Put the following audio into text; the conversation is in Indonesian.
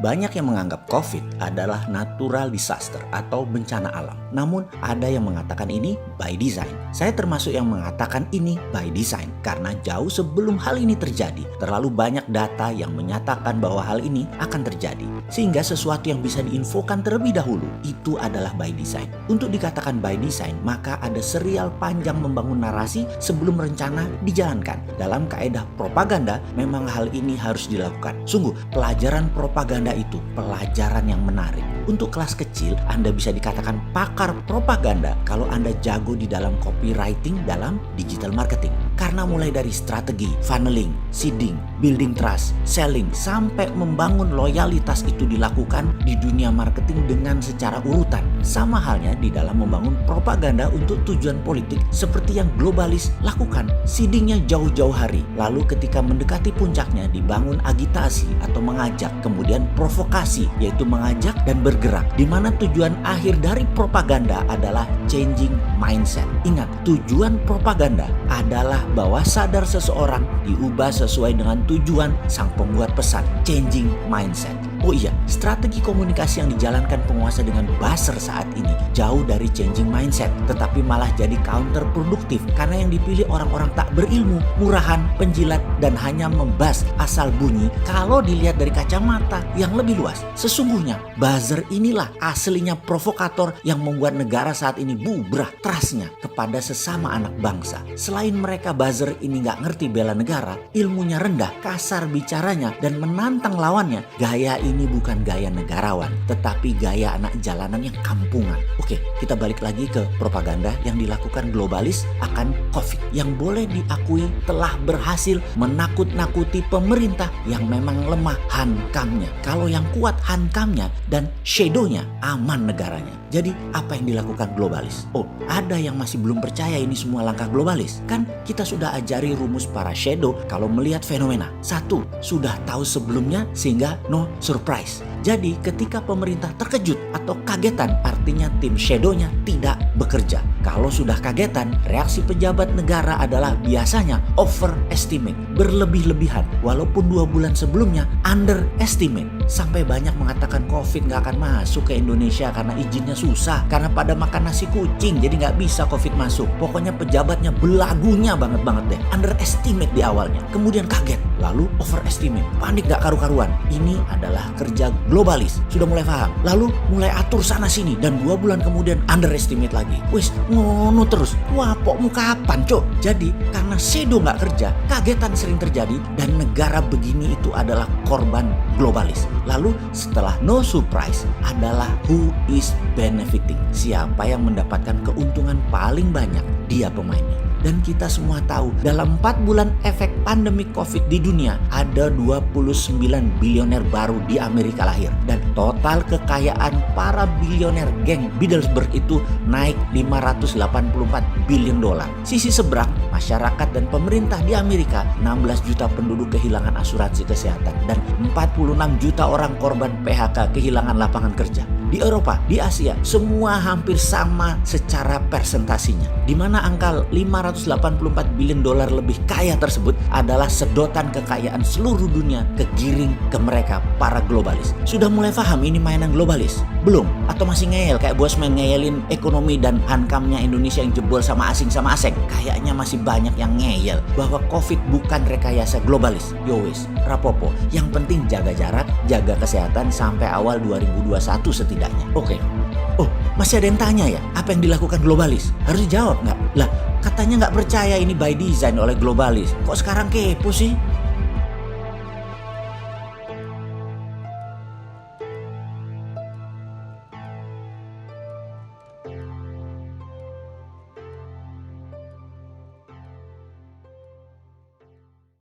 Banyak yang menganggap COVID adalah natural disaster atau bencana alam. Namun ada yang mengatakan ini by design. Saya termasuk yang mengatakan ini by design karena jauh sebelum hal ini terjadi, terlalu banyak data yang menyatakan bahwa hal ini akan terjadi. Sehingga sesuatu yang bisa diinfokan terlebih dahulu itu adalah by design. Untuk dikatakan by design, maka ada serial panjang membangun narasi sebelum rencana dijalankan. Dalam kaedah propaganda, memang hal ini harus dilakukan. Sungguh, pelajaran propaganda itu pelajaran yang menarik. Untuk kelas kecil, Anda bisa dikatakan pakar propaganda kalau Anda jago di dalam copywriting dalam digital marketing. Karena mulai dari strategi, funneling, seeding, building trust, selling, sampai membangun loyalitas itu dilakukan di dunia marketing dengan secara urutan. Sama halnya di dalam membangun propaganda untuk tujuan politik seperti yang globalis lakukan. Seedingnya jauh-jauh hari, lalu ketika mendekati puncaknya dibangun agitasi atau mengajak, kemudian provokasi yaitu mengajak dan bergerak, di mana tujuan akhir dari propaganda adalah changing mindset. Ingat, tujuan propaganda adalah bahwa sadar seseorang diubah sesuai dengan tujuan sang pembuat pesan, changing mindset. Oh iya, strategi komunikasi yang dijalankan penguasa dengan buzzer saat ini jauh dari changing mindset, tetapi malah jadi counterproduktif karena yang dipilih orang-orang tak berilmu, murahan, penjilat, dan hanya membas asal bunyi kalau dilihat dari kacamata yang lebih luas. Sesungguhnya, buzzer inilah aslinya provokator yang membuat negara saat ini bubrah trustnya kepada sesama anak bangsa. Selain mereka buzzer ini nggak ngerti bela negara, ilmunya rendah, kasar bicaranya, dan menantang lawannya, gaya ini bukan gaya negarawan, tetapi gaya anak jalanan yang kampungan. Oke, kita balik lagi ke propaganda yang dilakukan globalis akan COVID, yang boleh diakui telah berhasil menakut-nakuti pemerintah yang memang lemah hankamnya. Kalau yang kuat hankamnya dan shadownya, aman negaranya. Jadi apa yang dilakukan globalis? Oh, ada yang masih belum percaya ini semua langkah globalis. Kan kita sudah ajari rumus para shadow kalau melihat fenomena. Satu, sudah tahu sebelumnya sehingga no surprise. Jadi ketika pemerintah terkejut atau kagetan, artinya tim shadownya tidak bekerja. Kalau sudah kagetan, reaksi pejabat negara adalah biasanya overestimate, berlebih-lebihan. Walaupun 2 bulan sebelumnya underestimate. Sampai banyak mengatakan COVID gak akan masuk ke Indonesia karena izinnya susah. Karena pada makan nasi kucing, jadi gak bisa COVID masuk. Pokoknya pejabatnya belagunya banget deh. Underestimate di awalnya, kemudian kaget, lalu overestimate, panik gak karu-karuan. Ini adalah kerja globalis. Sudah mulai paham, lalu mulai atur sana sini, dan 2 bulan kemudian underestimate lagi. Wis ngono terus. Wah, pokmu kapan cok? Jadi karena shadow gak kerja, kagetan sering terjadi, dan negara begini itu adalah korban globalis. Lalu setelah no surprise adalah who is benefiting. Siapa yang mendapatkan keuntungan paling banyak? Dia pemainnya. Dan kita semua tahu dalam 4 bulan efek pandemi COVID di dunia ada 29 bilioner baru di Amerika lahir. Dan total kekayaan para bilioner geng Bilderberg itu naik 584 billion dolar. Sisi seberang, masyarakat dan pemerintah di Amerika, 16 juta penduduk kehilangan asuransi kesehatan dan 46 juta orang korban PHK kehilangan lapangan kerja. Di Eropa, di Asia, semua hampir sama secara persentasinya. Di mana angka 584 billion dolar lebih kaya tersebut adalah sedotan kekayaan seluruh dunia kegiring ke mereka, para globalis. Sudah mulai paham ini mainan globalis? Belum? Atau masih ngeyel kayak bosman ngeyelin ekonomi dan hankamnya Indonesia yang jebol sama asing? Kayaknya masih banyak yang ngeyel bahwa COVID bukan rekayasa globalis. Yowis, rapopo. Yang penting jaga jarak, jaga kesehatan sampai awal 2021 setidaknya. Oke. Oh, masih ada yang tanya ya, apa yang dilakukan globalis? Harus dijawab nggak? Lah, katanya nggak percaya ini by design oleh globalis. Kok sekarang kepo sih?